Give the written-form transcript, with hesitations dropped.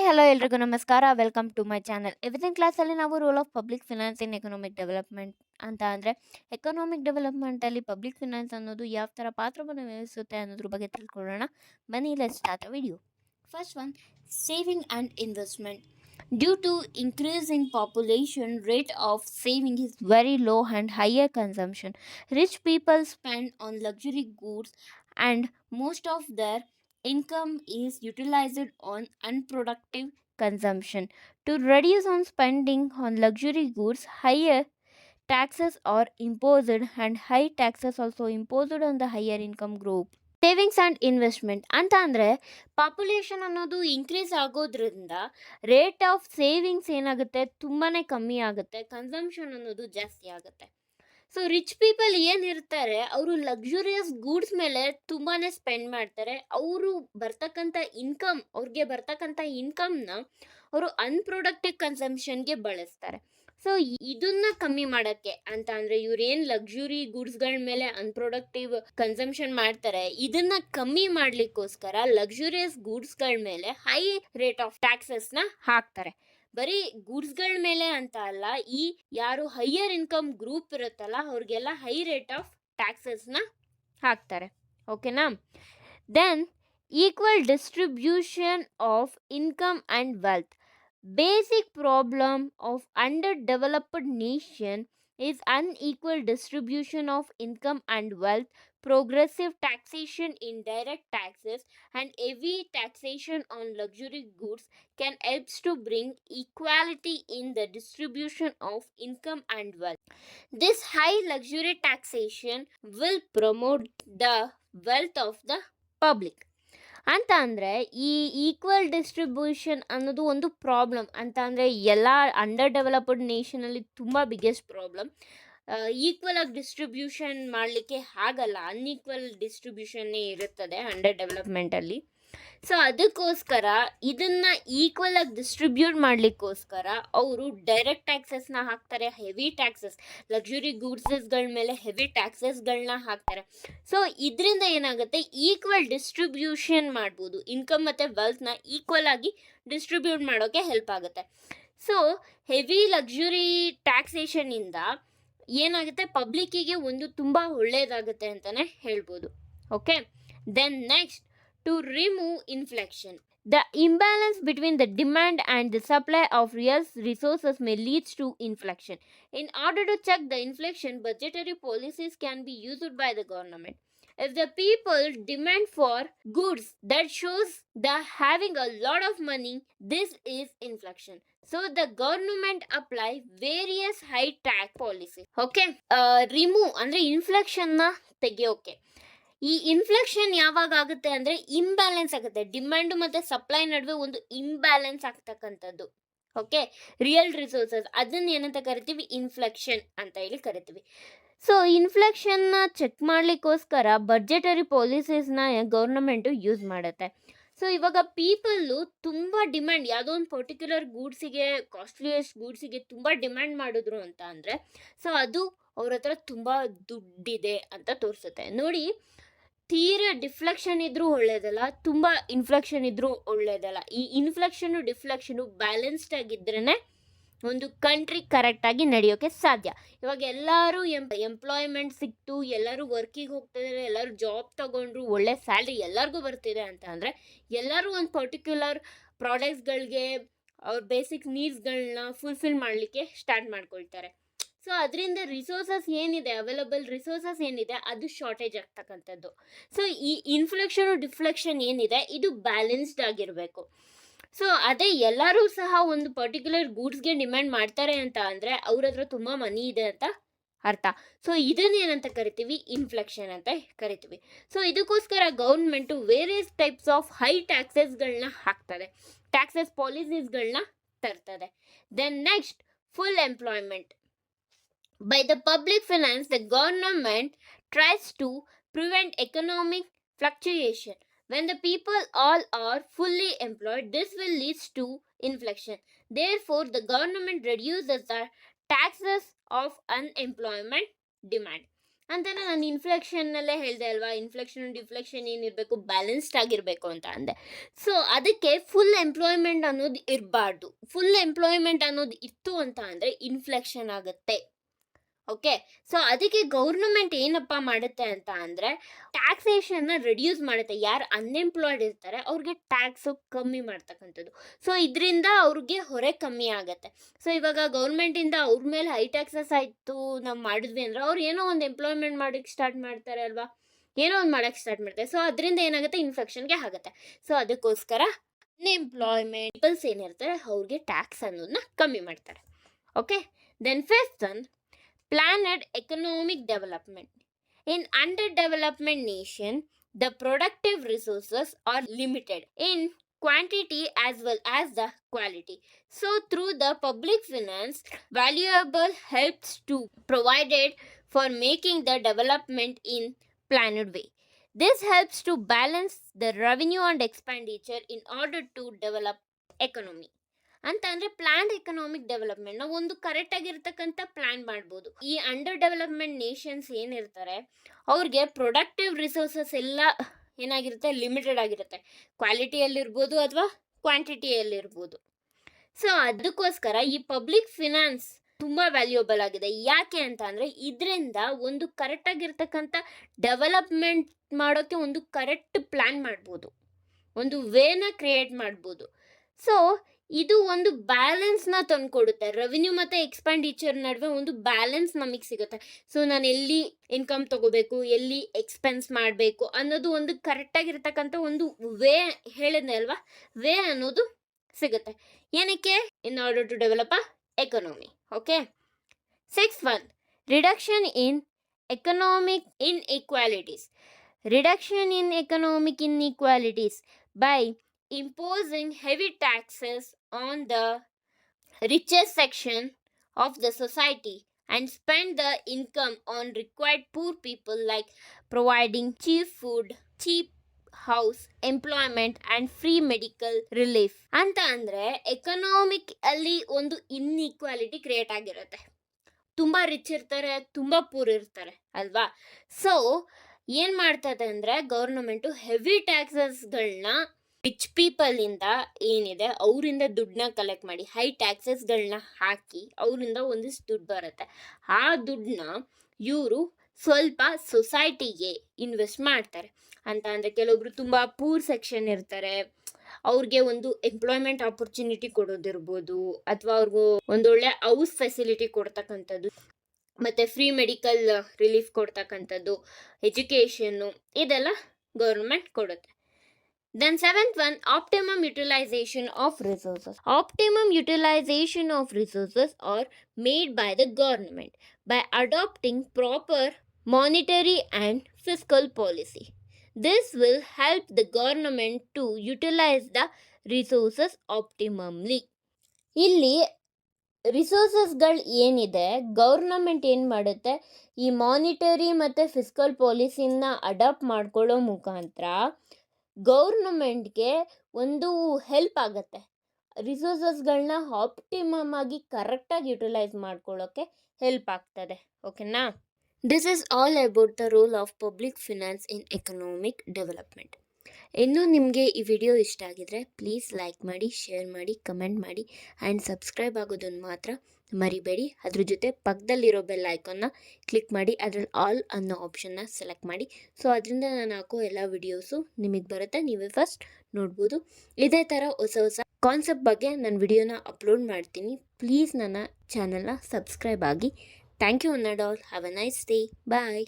Hello ಎಲ್ರಿಗೂ ನಮಸ್ಕಾರ. Welcome to my channel. ಇವತ್ತಿನ ಕ್ಲಾಸಲ್ಲಿ ನಾವು role of public finance in economic development ಅಂತ ಅಂದರೆ ಎಕನಾಮಿಕ್ ಡೆವಲಪ್ಮೆಂಟಲ್ಲಿ ಪಬ್ಲಿಕ್ ಫಿನಾನ್ಸ್ ಅನ್ನೋದು ಯಾವ ಥರ ಪಾತ್ರವನ್ನು ವಹಿಸುತ್ತೆ ಅನ್ನೋದ್ರ ಬಗ್ಗೆ ತಿಳ್ಕೊಳ್ಳೋಣ. ಬನ್ನಿ, let's start a video. First one, saving and investment. Due to increase in population, rate of saving is very low and higher consumption. Rich people spend on luxury goods and most of their income is utilized on unproductive consumption. To reduce on spending on luxury goods, higher taxes are imposed and high taxes also imposed on the higher income group. Savings and investment ಅಂತ ಅಂದರೆ population ಅನ್ನೋದು increase ಆಗೋದ್ರಿಂದ rate of savings ಏನಾಗುತ್ತೆ, ತುಂಬಾ ಕಮ್ಮಿ ಆಗುತ್ತೆ, consumption ಅನ್ನೋದು ಜಾಸ್ತಿ ಆಗುತ್ತೆ. ಸೊ ರಿಚ್ ಪೀಪಲ್ ಏನಿರ್ತಾರೆ ಅವರು ಲಕ್ಸುರಿಯಸ್ ಗೂಡ್ಸ್ ಮೇಲೆ ತುಂಬಾ ಸ್ಪೆಂಡ್ ಮಾಡ್ತಾರೆ. ಅವ್ರಿಗೆ ಬರ್ತಕ್ಕಂಥ ಇನ್ಕಮ್ನ ಅವರು ಅನ್ಪ್ರೊಡಕ್ಟಿವ್ ಕನ್ಸಂಪ್ಷನ್ಗೆ ಬಳಸ್ತಾರೆ. ಸೊ ಇದನ್ನ ಕಮ್ಮಿ ಮಾಡೋಕ್ಕೆ ಅಂತ ಅಂದರೆ ಇವ್ರು ಏನು ಲಕ್ಸುರಿ ಗೂಡ್ಸ್ಗಳ ಮೇಲೆ ಅನ್ಪ್ರೊಡಕ್ಟಿವ್ ಕನ್ಸಂಪ್ಷನ್ ಮಾಡ್ತಾರೆ, ಇದನ್ನ ಕಮ್ಮಿ ಮಾಡಲಿಕ್ಕೋಸ್ಕರ ಲಕ್ಸುರಿಯಸ್ ಗೂಡ್ಸ್ಗಳ ಮೇಲೆ ಹೈ ರೇಟ್ ಆಫ್ ಟ್ಯಾಕ್ಸಸ್ನ ಹಾಕ್ತಾರೆ. ಬರೀ ಗೂಡ್ಸ್ಗಳ ಮೇಲೆ ಅಂತ ಅಲ್ಲ, ಈ ಯಾರು ಹೈಯರ್ ಇನ್ಕಮ್ ಗ್ರೂಪ್ ಇರುತ್ತಲ್ಲ ಅವ್ರಿಗೆಲ್ಲ ಹೈ ರೇಟ್ ಆಫ್ ಟ್ಯಾಕ್ಸಸ್ನ ಹಾಕ್ತಾರೆ. ಓಕೆನಾ? Than equal distribution of income and wealth. Basic problem of underdeveloped nation is unequal distribution of income and wealth. Progressive taxation in direct taxes and heavy taxation on luxury goods can help to bring equality in the distribution of income and wealth. This high luxury taxation will promote the wealth of the public. ಅಂತ ಅಂದರೆ ಈ equal distribution ಅನ್ನೋದು ಒಂದು problem. ಅಂತ ಅಂದರೆ ಎಲ್ಲ under developed ನೇಷನಲ್ಲಿ ತುಂಬ biggest problem. Equal ಆಗಿ ಡಿಸ್ಟ್ರಿಬ್ಯೂಷನ್ ಮಾಡಲಿಕ್ಕೆ ಆಗಲ್ಲ, ಅನ್ಈಕ್ವಲ್ ಡಿಸ್ಟ್ರಿಬ್ಯೂಷನ್ನೇ ಇರುತ್ತದೆ ಅಂಡರ್ ಡೆವಲಪ್ಮೆಂಟಲ್ಲಿ. ಸೊ ಅದಕ್ಕೋಸ್ಕರ ಇದನ್ನು ಈಕ್ವಲ್ ಆಗಿ ಡಿಸ್ಟ್ರಿಬ್ಯೂಟ್ ಮಾಡಲಿಕ್ಕೋಸ್ಕರ ಅವರು ಡೈರೆಕ್ಟ್ ಟ್ಯಾಕ್ಸಸ್ನ ಹಾಕ್ತಾರೆ, ಹೆವಿ ಟ್ಯಾಕ್ಸಸ್, ಲಕ್ಸುರಿ ಗೂಡ್ಸಸ್ಗಳ ಮೇಲೆ ಹೆವಿ ಟ್ಯಾಕ್ಸಸ್ಗಳನ್ನ ಹಾಕ್ತಾರೆ. ಸೊ ಇದರಿಂದ ಏನಾಗುತ್ತೆ, ಈಕ್ವಲ್ ಡಿಸ್ಟ್ರಿಬ್ಯೂಷನ್ ಮಾಡ್ಬೋದು, ಇನ್ಕಮ್ ಮತ್ತು ವೆಲ್ತ್ನ ಈಕ್ವಲ್ ಆಗಿ ಡಿಸ್ಟ್ರಿಬ್ಯೂಟ್ ಮಾಡೋಕ್ಕೆ ಹೆಲ್ಪ್ ಆಗುತ್ತೆ. ಸೊ ಹೆವಿ ಲಕ್ಸುರಿ ಟ್ಯಾಕ್ಸೇಷನಿಂದ ಏನಾಗುತ್ತೆ, ಪಬ್ಲಿಕ್ಕಿಗೆ ಒಂದು ತುಂಬ ಒಳ್ಳೆಯದಾಗುತ್ತೆ ಅಂತಲೇ ಹೇಳ್ಬೋದು. Okay, then next, to remove inflation. The imbalance between the demand and the supply of real resources may lead to inflation. In order to check the inflation, budgetary policies can be used by the government. If the people demand for goods that shows the having a lot of money, this is inflation. So the government apply various high tax policies. Okay, remove ಅಂದ್ರೆ ಇನ್ಫ್ಲೇಷನ್ನ ತೆಗೆಯೋಕೆ. ಈ inflation ಯಾವಾಗ ಆಗುತ್ತೆ ಅಂದರೆ imbalance ಆಗುತ್ತೆ, demand ಮತ್ತು supply ನಡುವೆ ಒಂದು ಇಂಬ್ಯಾಲೆನ್ಸ್ ಆಗ್ತಕ್ಕಂಥದ್ದು. ಓಕೆ, ರಿಯಲ್ ರಿಸೋರ್ಸಸ್ ಅದನ್ನು ಏನಂತ ಕರಿತೀವಿ, ಇನ್ಫ್ಲೇಷನ್ ಅಂತ ಹೇಳಿ ಕರಿತೀವಿ. ಸೊ ಇನ್ಫ್ಲೇಷನ್ನ ಚೆಕ್ ಮಾಡಲಿಕ್ಕೋಸ್ಕರ ಬಡ್ಜೆಟರಿ ಪಾಲಿಸೀಸ್ನ ಗೌರ್ನಮೆಂಟು ಯೂಸ್ ಮಾಡುತ್ತೆ. ಸೊ ಇವಾಗ ಪೀಪಲ್ಲು ತುಂಬ ಡಿಮ್ಯಾಂಡ್, ಯಾವುದೋ ಒಂದು ಪರ್ಟಿಕ್ಯುಲರ್ ಗೂಡ್ಸಿಗೆ, ಕಾಸ್ಟ್ಲಿಯೆಸ್ಟ್ ಗೂಡ್ಸಿಗೆ ತುಂಬ ಡಿಮ್ಯಾಂಡ್ ಮಾಡಿದ್ರು ಅಂತ ಅಂದರೆ ಸೊ ಅದು ಅವ್ರ ಹತ್ರ ತುಂಬ ದುಡ್ಡಿದೆ ಅಂತ ತೋರಿಸುತ್ತೆ. ನೋಡಿ, ತೀರಾ ಡಿಫ್ಲೆಕ್ಷನ್ ಇದ್ರೂ ಒಳ್ಳೇದಲ್ಲ, ತುಂಬ ಇನ್ಫ್ಲೆಕ್ಷನ್ ಇದ್ರೂ ಒಳ್ಳೇದಲ್ಲ. ಈ ಇನ್ಫ್ಲೆಕ್ಷನು ಡಿಫ್ಲೆಕ್ಷನು ಬ್ಯಾಲೆನ್ಸ್ಡ್ ಆಗಿದ್ರೇ ಒಂದು ಕಂಟ್ರಿ ಕರೆಕ್ಟಾಗಿ ನಡೆಯೋಕ್ಕೆ ಸಾಧ್ಯ. ಇವಾಗ ಎಲ್ಲರೂ ಎಂಪ್ಲಾಯ್ಮೆಂಟ್ ಸಿಕ್ತು, ಎಲ್ಲರೂ ವರ್ಕಿಗೆ ಹೋಗ್ತಿದ್ದಾರೆ, ಎಲ್ಲರೂ ಜಾಬ್ ತಗೊಂಡ್ರು, ಒಳ್ಳೆ ಸ್ಯಾಲ್ರಿ ಎಲ್ಲರಿಗೂ ಬರ್ತಿದೆ ಅಂತ ಅಂದರೆ ಎಲ್ಲರೂ ಒಂದು ಪರ್ಟಿಕ್ಯುಲರ್ ಪ್ರಾಡಕ್ಟ್ಸ್ಗಳಿಗೆ ಅವ್ರ ಬೇಸಿಕ್ ನೀಡ್ಸ್ಗಳನ್ನ ಫುಲ್ಫಿಲ್ ಮಾಡಲಿಕ್ಕೆ ಸ್ಟಾರ್ಟ್ ಮಾಡ್ಕೊಳ್ತಾರೆ. ಸೊ ಅದರಿಂದ ರಿಸೋರ್ಸಸ್ ಏನಿದೆ, ಅವೈಲಬಲ್ ರಿಸೋರ್ಸಸ್ ಏನಿದೆ ಅದು ಶಾರ್ಟೇಜ್ ಆಗ್ತಕ್ಕಂಥದ್ದು. ಸೊ ಈ ಇನ್ಫ್ಲೇಷನು ಡಿಫ್ಲೆಕ್ಷನ್ ಏನಿದೆ ಇದು ಬ್ಯಾಲೆನ್ಸ್ಡ್ ಆಗಿರಬೇಕು. ಸೊ ಅದೇ ಎಲ್ಲರೂ ಸಹ ಒಂದು ಪರ್ಟಿಕ್ಯುಲರ್ ಗೂಡ್ಸ್ಗೆ ಡಿಮ್ಯಾಂಡ್ ಮಾಡ್ತಾರೆ ಅಂತ ಅಂದರೆ ಅವ್ರ ಹತ್ರ ತುಂಬ ಮನಿ ಇದೆ ಅಂತ ಅರ್ಥ. ಸೊ ಇದನ್ನೇನಂತ ಕರಿತೀವಿ, ಇನ್ಫ್ಲೇಷನ್ ಅಂತ ಕರಿತೀವಿ. ಸೊ ಇದಕ್ಕೋಸ್ಕರ government various types of high ಟ್ಯಾಕ್ಸಸ್ಗಳನ್ನ ಹಾಕ್ತದೆ, ಟ್ಯಾಕ್ಸಸ್ ಪಾಲಿಸೀಸ್ಗಳನ್ನ ತರ್ತದೆ. Then next, full employment. By the public finance, the government tries to prevent economic fluctuation. When the people all are fully employed, this will lead to inflation. Therefore, the government reduces the taxes of unemployment demand. ಅಂತಾನೆ ನಾನು ಇನ್ಫ್ಲೇಷನ್ನಲ್ಲೇ ಹೇಳಿದೆ ಅಲ್ವಾ, inflation deflation ಏನಿರಬೇಕು, balanced ಆಗಿರಬೇಕು ಅಂತ ಅಂದೆ. So ಅದಕ್ಕೆ full employment ಅನ್ನೋದು ಇರಬಾರ್ದು. ಫುಲ್ ಎಂಪ್ಲಾಯ್ಮೆಂಟ್ ಅನ್ನೋದು ಇತ್ತು ಅಂತ ಅಂದರೆ ಇನ್ಫ್ಲೇಷನ್ ಆಗುತ್ತೆ. ಓಕೆ, ಸೊ ಅದಕ್ಕೆ ಗೌರ್ನಮೆಂಟ್ ಏನಪ್ಪ ಮಾಡುತ್ತೆ ಅಂತ ಅಂದರೆ ಟ್ಯಾಕ್ಸೇಷನ್ನ ರಿಡ್ಯೂಸ್ ಮಾಡುತ್ತೆ. ಯಾರು ಅನ್ಎಂಪ್ಲಾಯ್ಡ್ ಇರ್ತಾರೆ ಅವ್ರಿಗೆ ಟ್ಯಾಕ್ಸು ಕಮ್ಮಿ ಮಾಡ್ತಕ್ಕಂಥದ್ದು. ಸೊ ಇದರಿಂದ ಅವ್ರಿಗೆ ಹೊರೆ ಕಮ್ಮಿ ಆಗುತ್ತೆ. ಸೊ ಇವಾಗ ಗೌರ್ಮೆಂಟಿಂದ ಅವ್ರ ಮೇಲೆ ಹೈ ಟ್ಯಾಕ್ಸಸ್ ಆಯಿತು ನಾವು ಮಾಡಿದ್ವಿ ಅಂದರೆ ಅವ್ರು ಏನೋ ಒಂದು ಎಂಪ್ಲಾಯ್ಮೆಂಟ್ ಮಾಡೋಕ್ಕೆ ಸ್ಟಾರ್ಟ್ ಮಾಡ್ತಾರೆ ಅಲ್ವಾ, ಏನೋ ಒಂದು ಮಾಡೋಕ್ಕೆ ಸ್ಟಾರ್ಟ್ ಮಾಡ್ತಾರೆ. ಸೊ ಅದರಿಂದ ಏನಾಗುತ್ತೆ, ಇನ್ಫೆಕ್ಷನ್ಗೆ ಆಗುತ್ತೆ. ಸೊ ಅದಕ್ಕೋಸ್ಕರ ಅನ್ಎಂಪ್ಲಾಯ್ಮೆಂಟ್ ಪೀಪಲ್ಸ್ ಏನಿರ್ತಾರೆ ಅವ್ರಿಗೆ ಟ್ಯಾಕ್ಸ್ ಅನ್ನೋದನ್ನ ಕಮ್ಮಿ ಮಾಡ್ತಾರೆ. Okay, then fifth one, planned economic development. In underdevelopment nation, the productive resources are limited in quantity as well as the quality. So through the public finance, valuable helps to provided for making the development in planned way. This helps to balance the revenue and expenditure in order to develop economy. ಅಂತ ಅಂದರೆ planned economic ಡೆವಲಪ್ಮೆಂಟ್ನ ಒಂದು ಕರೆಕ್ಟಾಗಿರ್ತಕ್ಕಂಥ plan ಮಾಡ್ಬೋದು. ಈ under development Nations ಏನಿರ್ತಾರೆ ಅವ್ರಿಗೆ productive resources ಎಲ್ಲ ಏನಾಗಿರುತ್ತೆ, limited ಆಗಿರುತ್ತೆ. ಕ್ವಾಲಿಟಿಯಲ್ಲಿರ್ಬೋದು ಅಥವಾ ಕ್ವಾಂಟಿಟಿಯಲ್ಲಿರ್ಬೋದು. ಸೊ ಅದಕ್ಕೋಸ್ಕರ ಈ ಪಬ್ಲಿಕ್ ಫಿನಾನ್ಸ್ ತುಂಬ ವ್ಯಾಲ್ಯೂಯಬಲ್ ಆಗಿದೆ. ಯಾಕೆ ಅಂತ ಅಂದರೆ ಇದರಿಂದ ಒಂದು ಕರೆಕ್ಟಾಗಿರ್ತಕ್ಕಂಥ ಡೆವಲಪ್ಮೆಂಟ್ ಮಾಡೋಕ್ಕೆ ಒಂದು ಕರೆಕ್ಟ್ ಪ್ಲ್ಯಾನ್ ಮಾಡ್ಬೋದು, ಒಂದು ವೇನ ಕ್ರಿಯೇಟ್ ಮಾಡ್ಬೋದು. ಸೊ ಇದು ಒಂದು ಬ್ಯಾಲೆನ್ಸ್ನ ತಂದುಕೊಡುತ್ತೆ. ರೆವಿನ್ಯೂ ಮತ್ತು ಎಕ್ಸ್ಪೆಂಡಿಚರ್ ನಡುವೆ ಒಂದು ಬ್ಯಾಲೆನ್ಸ್ ನಮಗೆ ಸಿಗುತ್ತೆ. ಸೊ ನಾನು ಎಲ್ಲಿ ಇನ್ಕಮ್ ತೊಗೋಬೇಕು, ಎಲ್ಲಿ ಎಕ್ಸ್ಪೆನ್ಸ್ ಮಾಡಬೇಕು ಅನ್ನೋದು ಒಂದು ಕರೆಕ್ಟಾಗಿರ್ತಕ್ಕಂಥ ಒಂದು ವೇ ಹೇಳಿದ್ನೆ ಅಲ್ವಾ, ವೇ ಅನ್ನೋದು ಸಿಗುತ್ತೆ. ಏನಕ್ಕೆ, in order to develop a economy. Okay, six one, reduction in economic inequalities. Reduction in economic inequalities by imposing heavy taxes on the richest section of the society and spend the income on required poor people, like providing cheap food, cheap house, employment and free medical relief. ಅಂತ ಅಂದರೆ economic ಅಲ್ಲಿ ಒಂದು inequality create ಆಗಿರುತ್ತೆ. ತುಂಬ rich ಇರ್ತಾರೆ, ತುಂಬ poor ಇರ್ತಾರೆ ಅಲ್ವಾ. ಸೊ ಏನು ಮಾಡ್ತದೆ ಅಂದರೆ ಗೌರ್ನಮೆಂಟು ಹೆವಿ ಟ್ಯಾಕ್ಸಸ್ಗಳನ್ನ ರಿಚ್ ಪೀಪಲಿಂದ ಏನಿದೆ ಅವರಿಂದ ದುಡ್ಡನ್ನ ಕಲೆಕ್ಟ್ ಮಾಡಿ ಹೈ ಟ್ಯಾಕ್ಸಸ್ಗಳನ್ನ ಹಾಕಿ ಅವರಿಂದ ಒಂದಿಷ್ಟು ದುಡ್ಡು ಬರುತ್ತೆ. ಆ ದುಡ್ಡನ್ನ ಇವರು ಸ್ವಲ್ಪ ಸೊಸೈಟಿಗೆ ಇನ್ವೆಸ್ಟ್ ಮಾಡ್ತಾರೆ. ಅಂತ ಅಂದರೆ ಕೆಲವೊಬ್ರು ತುಂಬ ಪೂರ್ ಸೆಕ್ಷನ್ ಇರ್ತಾರೆ, ಅವ್ರಿಗೆ ಒಂದು ಎಂಪ್ಲಾಯ್ಮೆಂಟ್ ಆಪರ್ಚುನಿಟಿ ಕೊಡೋದಿರ್ಬೋದು, ಅಥವಾ ಅವ್ರಿಗೂ ಒಂದೊಳ್ಳೆ ಹೌಸ್ ಫೆಸಿಲಿಟಿ ಕೊಡ್ತಕ್ಕಂಥದ್ದು, ಮತ್ತು ಫ್ರೀ ಮೆಡಿಕಲ್ ರಿಲೀಫ್ ಕೊಡ್ತಕ್ಕಂಥದ್ದು, ಎಜುಕೇಷನ್ನು, ಇದೆಲ್ಲ ಗೌರ್ಮೆಂಟ್ ಕೊಡುತ್ತೆ. Then seventh one, optimum utilization of resources. Optimum utilization of resources are made by the government by adopting proper monetary and fiscal policy. This will help the government to utilize the resources optimally. ಇಲ್ಲಿ ರಿಸೋರ್ಸಸ್ಗಳು ಏನಿದೆ government ಏನು ಮಾಡುತ್ತೆ, ಈ monetary ಮತ್ತು fiscal ಪಾಲಿಸಿನ adapt ಮಾಡ್ಕೊಳ್ಳೋ ಮುಖಾಂತರ ಗೌರ್ನಮೆಂಟ್ಗೆ ಒಂದು help ಆಗುತ್ತೆ. ರಿಸೋರ್ಸಸ್ಗಳನ್ನ ಆಪ್ಟಿಮಮ್ ಆಗಿ ಕರೆಕ್ಟಾಗಿ ಯುಟಿಲೈಸ್ ಮಾಡ್ಕೊಳ್ಳೋಕ್ಕೆ ಹೆಲ್ಪ್ ಆಗ್ತದೆ. ಓಕೆನಾ, this is all about the role of public finance in economic development. ಇನ್ನೂ ನಿಮಗೆ ಈ ವಿಡಿಯೋ ಇಷ್ಟ ಆಗಿದರೆ ಪ್ಲೀಸ್ ಲೈಕ್ ಮಾಡಿ, ಶೇರ್ ಮಾಡಿ, ಕಮೆಂಟ್ ಮಾಡಿ ಆ್ಯಂಡ್ ಸಬ್ಸ್ಕ್ರೈಬ್ ಆಗೋದನ್ನು ಮಾತ್ರ ಮರಿಬೇಡಿ. ಅದ್ರ ಜೊತೆ ಪಕ್ಕದಲ್ಲಿರೋ ಬೆಲ್ ಐಕಾನ್ನ ಕ್ಲಿಕ್ ಮಾಡಿ, ಅದರಲ್ಲಿ ಆಲ್ ಅನ್ನೋ ಆಪ್ಷನ್ನ ಸೆಲೆಕ್ಟ್ ಮಾಡಿ. ಸೊ ಅದರಿಂದ ನಾನು ಹಾಕೋ ಎಲ್ಲ ವಿಡಿಯೋಸು ನಿಮಗೆ ಬರುತ್ತೆ, ನೀವೇ ಫಸ್ಟ್ ನೋಡ್ಬೋದು. ಇದೇ ಥರ ಹೊಸ ಹೊಸ ಕಾನ್ಸೆಪ್ಟ್ ಬಗ್ಗೆ ನಾನು ವಿಡಿಯೋನ ಅಪ್ಲೋಡ್ ಮಾಡ್ತೀನಿ. ಪ್ಲೀಸ್ ನನ್ನ ಚಾನಲ್ನ ಸಬ್ಸ್ಕ್ರೈಬ್ ಆಗಿ. Thank you one and all. Have a nice day. Bye.